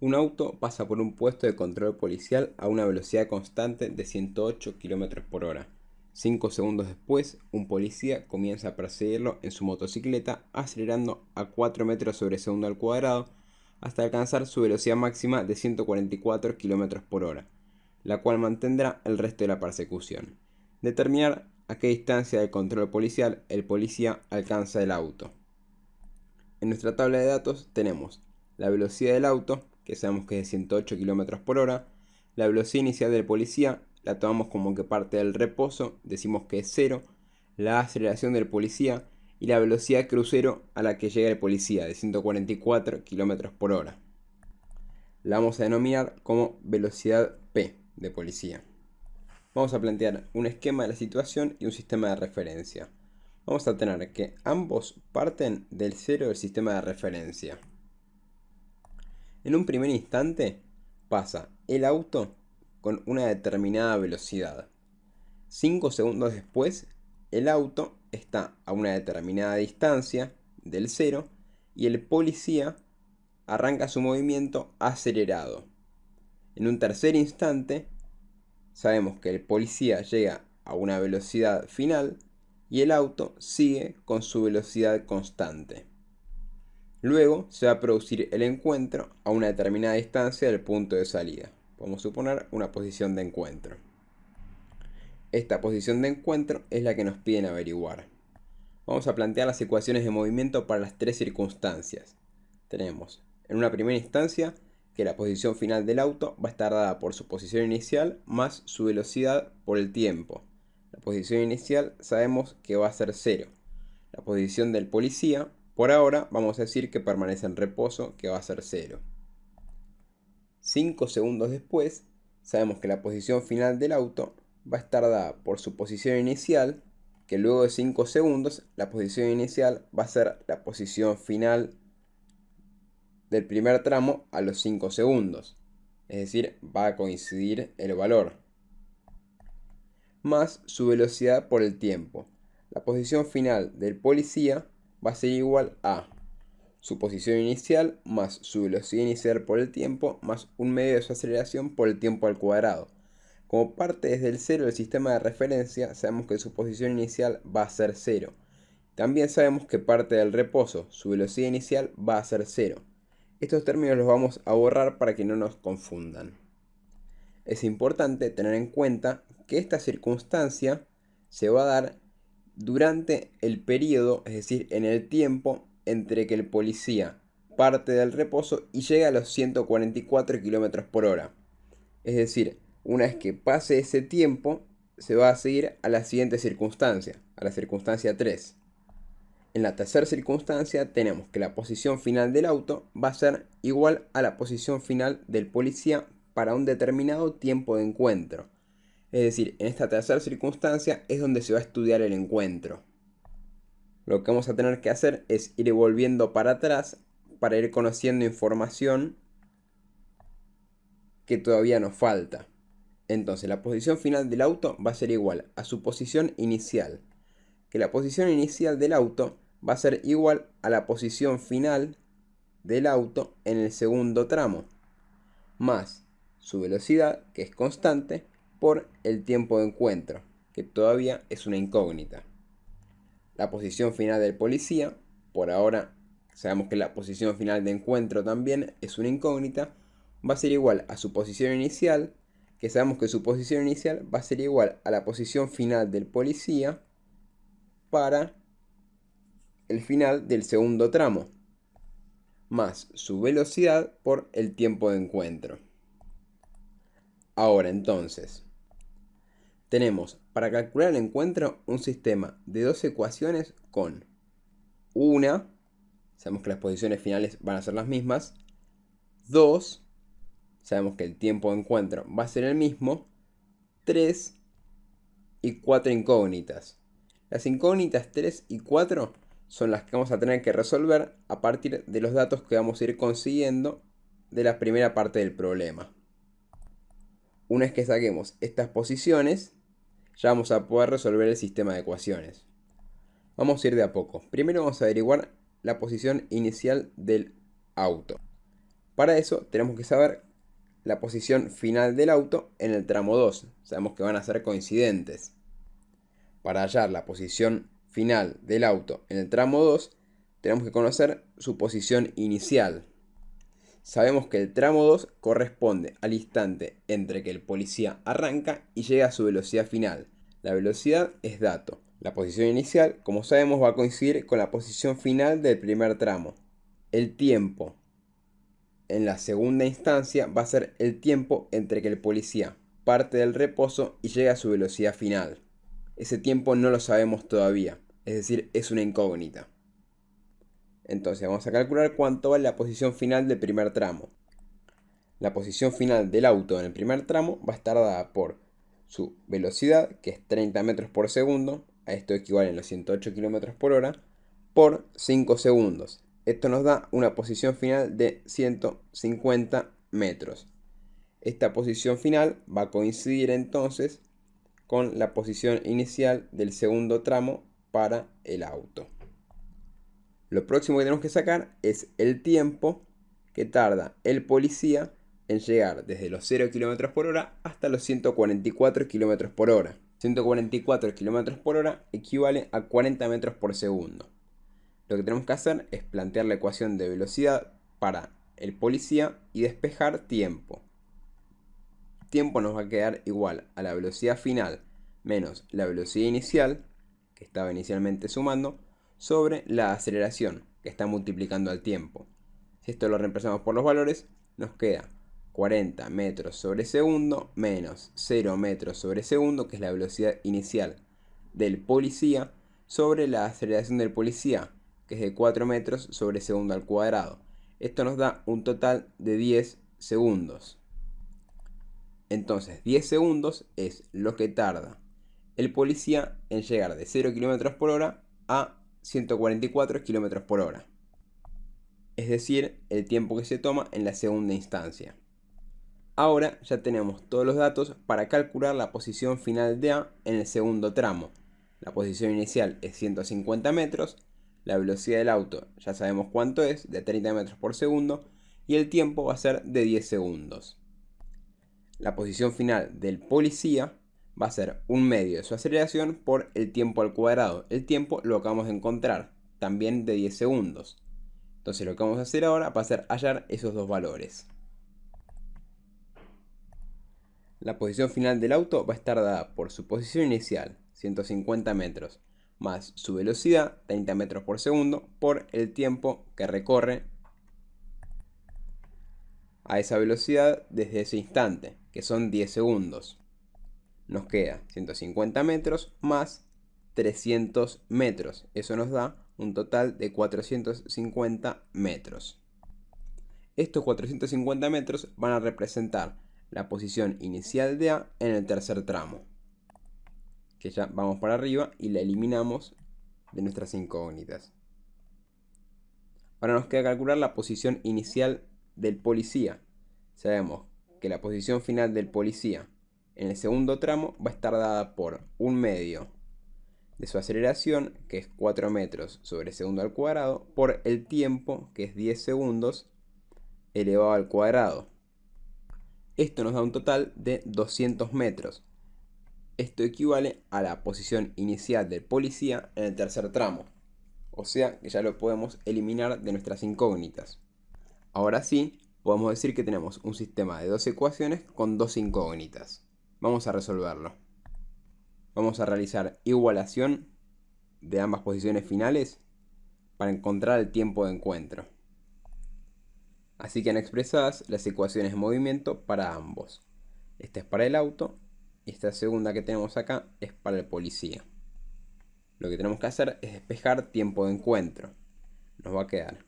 Un auto pasa por un puesto de control policial a una velocidad constante de 108 km por hora. 5 segundos después, un policía comienza a perseguirlo en su motocicleta, acelerando a 4 metros sobre segundo al cuadrado hasta alcanzar su velocidad máxima de 144 km por hora, la cual mantendrá el resto de la persecución. Determinar a qué distancia del control policial el policía alcanza el auto. En nuestra tabla de datos tenemos la velocidad del auto, que sabemos que es de 108 km por hora, la velocidad inicial del policía, la tomamos como que parte del reposo, decimos que es 0, la aceleración del policía y la velocidad crucero a la que llega el policía, de 144 km por hora. La vamos a denominar como velocidad P de policía. Vamos a plantear un esquema de la situación y un sistema de referencia. Vamos a tener que ambos parten del 0 del sistema de referencia. En un primer instante pasa el auto con una determinada velocidad. 5 segundos después, el auto está a una determinada distancia del 0 y el policía arranca su movimiento acelerado. En un tercer instante, sabemos que el policía llega a una velocidad final y el auto sigue con su velocidad constante. Luego se va a producir el encuentro a una determinada distancia del punto de salida. Podemos suponer una posición de encuentro. Esta posición de encuentro es la que nos piden averiguar. Vamos a plantear las ecuaciones de movimiento para las tres circunstancias. Tenemos en una primera instancia que la posición final del auto va a estar dada por su posición inicial más su velocidad por el tiempo. La posición inicial sabemos que va a ser 0. La posición del policía, por ahora vamos a decir que permanece en reposo, que va a ser 0. 5 segundos después, sabemos que la posición final del auto va a estar dada por su posición inicial, que luego de 5 segundos, la posición inicial va a ser la posición final del primer tramo a los 5 segundos. Es decir, va a coincidir el valor. Más su velocidad por el tiempo. La posición final del policía va a ser igual a su posición inicial más su velocidad inicial por el tiempo más un medio de su aceleración por el tiempo al cuadrado. Como parte desde el 0 del sistema de referencia, sabemos que su posición inicial va a ser 0. También sabemos que parte del reposo, su velocidad inicial va a ser 0. Estos términos los vamos a borrar para que no nos confundan. Es importante tener en cuenta que esta circunstancia se va a dar durante el periodo, es decir, en el tiempo entre que el policía parte del reposo y llega a los 144 km por hora. Es decir, una vez que pase ese tiempo, se va a seguir a la siguiente circunstancia, a la circunstancia 3. En la tercera circunstancia tenemos que la posición final del auto va a ser igual a la posición final del policía para un determinado tiempo de encuentro. Es decir, en esta tercera circunstancia es donde se va a estudiar el encuentro. Lo que vamos a tener que hacer es ir volviendo para atrás para ir conociendo información que todavía nos falta. Entonces la posición final del auto va a ser igual a su posición inicial. Que la posición inicial del auto va a ser igual a la posición final del auto en el segundo tramo. Más su velocidad, que es constante, por el tiempo de encuentro, que todavía es una incógnita. La posición final del policía, por ahora sabemos que la posición final de encuentro también es una incógnita, va a ser igual a su posición inicial, que sabemos que su posición inicial va a ser igual a la posición final del policía para el final del segundo tramo, más su velocidad por el tiempo de encuentro. Ahora entonces, tenemos para calcular el encuentro un sistema de dos ecuaciones con una, sabemos que las posiciones finales van a ser las mismas, 2, sabemos que el tiempo de encuentro va a ser el mismo, 3 y 4 incógnitas. Las incógnitas 3 y 4 son las que vamos a tener que resolver a partir de los datos que vamos a ir consiguiendo de la primera parte del problema. Una vez que saquemos estas posiciones, ya vamos a poder resolver el sistema de ecuaciones. Vamos a ir de a poco. Primero vamos a averiguar la posición inicial del auto. Para eso tenemos que saber la posición final del auto en el tramo 2. Sabemos que van a ser coincidentes. Para hallar la posición final del auto en el tramo 2, tenemos que conocer su posición inicial. Sabemos que el tramo 2 corresponde al instante entre que el policía arranca y llega a su velocidad final. La velocidad es dato. La posición inicial, como sabemos, va a coincidir con la posición final del primer tramo. El tiempo en la segunda instancia va a ser el tiempo entre que el policía parte del reposo y llega a su velocidad final. Ese tiempo no lo sabemos todavía, es decir, es una incógnita. Entonces vamos a calcular cuánto vale la posición final del primer tramo. La posición final del auto en el primer tramo va a estar dada por su velocidad, que es 30 metros por segundo, a esto equivalen los 108 km por hora, por 5 segundos. Esto nos da una posición final de 150 metros. Esta posición final va a coincidir entonces con la posición inicial del segundo tramo para el auto. Lo próximo que tenemos que sacar es el tiempo que tarda el policía en llegar desde los 0 km por hora hasta los 144 km por hora. 144 km por hora equivale a 40 metros por segundo. Lo que tenemos que hacer es plantear la ecuación de velocidad para el policía y despejar tiempo. Tiempo nos va a quedar igual a la velocidad final menos la velocidad inicial, que estaba inicialmente sumando, sobre la aceleración, que está multiplicando al tiempo. Si esto lo reemplazamos por los valores, nos queda 40 metros sobre segundo menos 0 metros sobre segundo, que es la velocidad inicial del policía, sobre la aceleración del policía, que es de 4 metros sobre segundo al cuadrado. Esto nos da un total de 10 segundos. Entonces 10 segundos es lo que tarda el policía en llegar de 0 km por hora a 144 km por hora. Es decir, el tiempo que se toma en la segunda instancia. Ahora ya tenemos todos los datos para calcular la posición final de A en el segundo tramo. La posición inicial es 150 metros, la velocidad del auto ya sabemos cuánto es, de 30 metros por segundo, y el tiempo va a ser de 10 segundos. La posición final del policía va a ser un medio de su aceleración por el tiempo al cuadrado. El tiempo lo acabamos de encontrar, también de 10 segundos. Entonces lo que vamos a hacer ahora va a ser hallar esos dos valores. La posición final del auto va a estar dada por su posición inicial, 150 metros, más su velocidad, 30 metros por segundo, por el tiempo que recorre a esa velocidad desde ese instante, que son 10 segundos. Nos queda 150 metros más 300 metros. Eso nos da un total de 450 metros. Estos 450 metros van a representar la posición inicial de A en el tercer tramo. Que ya vamos para arriba y la eliminamos de nuestras incógnitas. Ahora nos queda calcular la posición inicial del policía. Sabemos que la posición final del policía en el segundo tramo va a estar dada por un medio de su aceleración, que es 4 metros sobre segundo al cuadrado, por el tiempo, que es 10 segundos, elevado al cuadrado. Esto nos da un total de 200 metros. Esto equivale a la posición inicial del policía en el tercer tramo. O sea que ya lo podemos eliminar de nuestras incógnitas. Ahora sí, podemos decir que tenemos un sistema de dos ecuaciones con dos incógnitas. Vamos a resolverlo. Vamos a realizar igualación de ambas posiciones finales para encontrar el tiempo de encuentro. Así quedan expresadas las ecuaciones de movimiento para ambos. Esta es para el auto y esta segunda que tenemos acá es para el policía. Lo que tenemos que hacer es despejar tiempo de encuentro. Nos va a quedar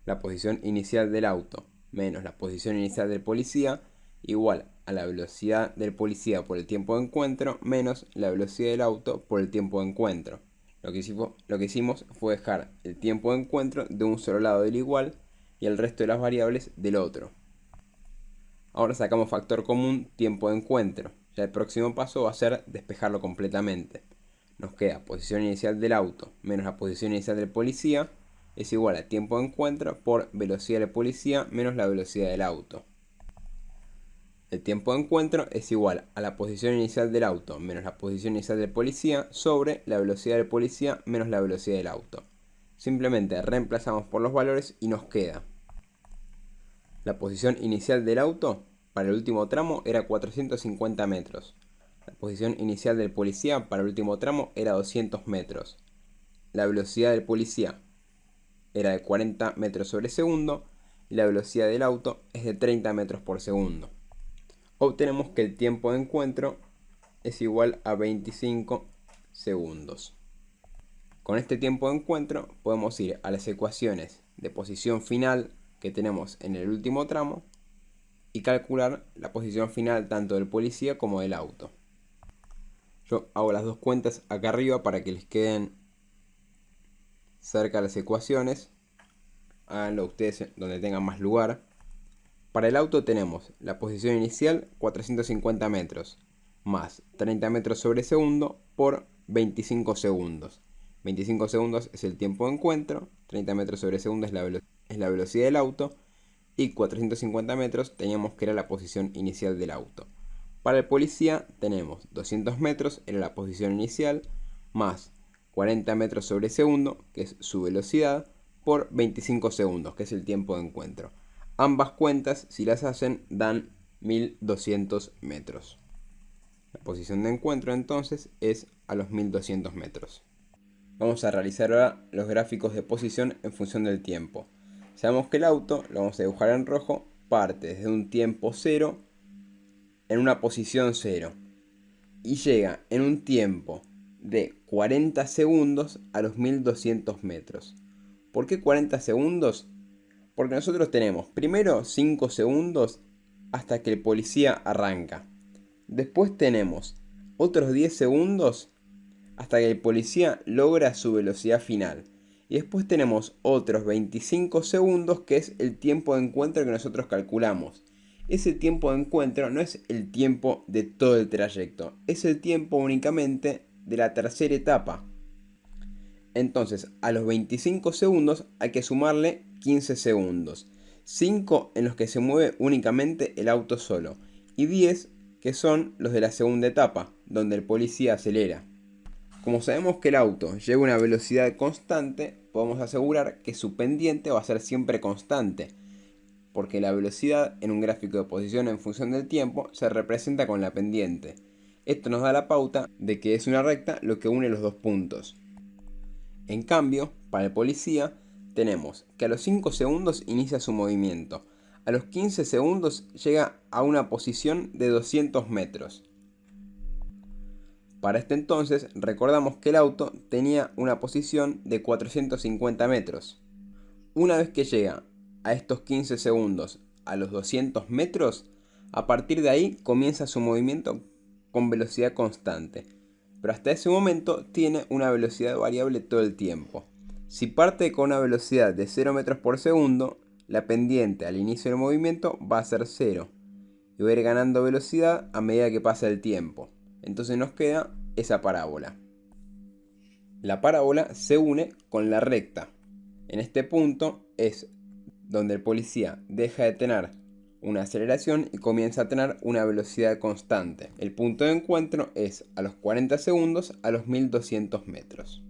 la posición inicial del auto menos la posición inicial del policía igual a la velocidad del policía por el tiempo de encuentro menos la velocidad del auto por el tiempo de encuentro. Lo que hicimos fue dejar el tiempo de encuentro de un solo lado del igual y el resto de las variables del otro. Ahora sacamos factor común tiempo de encuentro. Ya el próximo paso va a ser despejarlo completamente. Nos queda posición inicial del auto menos la posición inicial del policía es igual a tiempo de encuentro por velocidad del policía menos la velocidad del auto. El tiempo de encuentro es igual a la posición inicial del auto menos la posición inicial del policía sobre la velocidad del policía menos la velocidad del auto. Simplemente reemplazamos por los valores y nos queda la posición inicial del auto para el último tramo era 450 metros. La posición inicial del policía para el último tramo era 200 metros. La velocidad del policía era de 40 metros sobre segundo y la velocidad del auto es de 30 metros por segundo. Obtenemos que el tiempo de encuentro es igual a 25 segundos. Con este tiempo de encuentro podemos ir a las ecuaciones de posición final que tenemos en el último tramo y calcular la posición final tanto del policía como del auto. Yo hago las dos cuentas acá arriba para que les queden cerca las ecuaciones. Háganlo ustedes donde tengan más lugar. Para el auto tenemos la posición inicial 450 metros más 30 metros sobre segundo por 25 segundos. 25 segundos es el tiempo de encuentro, 30 metros sobre segundo es la velocidad del auto y 450 metros teníamos que era la posición inicial del auto. Para el policía tenemos 200 metros, era la posición inicial, más 40 metros sobre segundo, que es su velocidad, por 25 segundos, que es el tiempo de encuentro. Ambas cuentas, si las hacen, dan 1200 metros. La posición de encuentro entonces es a los 1200 metros. Vamos a realizar ahora los gráficos de posición en función del tiempo. Sabemos que el auto, lo vamos a dibujar en rojo, parte desde un tiempo 0 en una posición 0 y llega en un tiempo de 40 segundos a los 1200 metros. ¿Por qué 40 segundos? Porque nosotros tenemos primero 5 segundos hasta que el policía arranca. Después tenemos otros 10 segundos hasta que el policía logra su velocidad final. Y después tenemos otros 25 segundos que es el tiempo de encuentro que nosotros calculamos. Ese tiempo de encuentro no es el tiempo de todo el trayecto, es el tiempo únicamente de la tercera etapa. Entonces, a los 25 segundos hay que sumarle 15 segundos. 5 en los que se mueve únicamente el auto solo. Y 10 que son los de la segunda etapa, donde el policía acelera. Como sabemos que el auto lleva una velocidad constante, podemos asegurar que su pendiente va a ser siempre constante. Porque la velocidad en un gráfico de posición en función del tiempo se representa con la pendiente. Esto nos da la pauta de que es una recta lo que une los dos puntos. En cambio, para el policía, tenemos que a los 5 segundos inicia su movimiento. A los 15 segundos llega a una posición de 200 metros. Para este entonces, recordamos que el auto tenía una posición de 450 metros. Una vez que llega a estos 15 segundos a los 200 metros, a partir de ahí comienza su movimiento con velocidad constante. Pero hasta ese momento tiene una velocidad variable todo el tiempo. Si parte con una velocidad de 0 metros por segundo, la pendiente al inicio del movimiento va a ser 0 y va a ir ganando velocidad a medida que pasa el tiempo. Entonces nos queda esa parábola. La parábola se une con la recta. En este punto es donde el policía deja de tener una aceleración y comienza a tener una velocidad constante. El punto de encuentro es a los 40 segundos a los 1200 metros.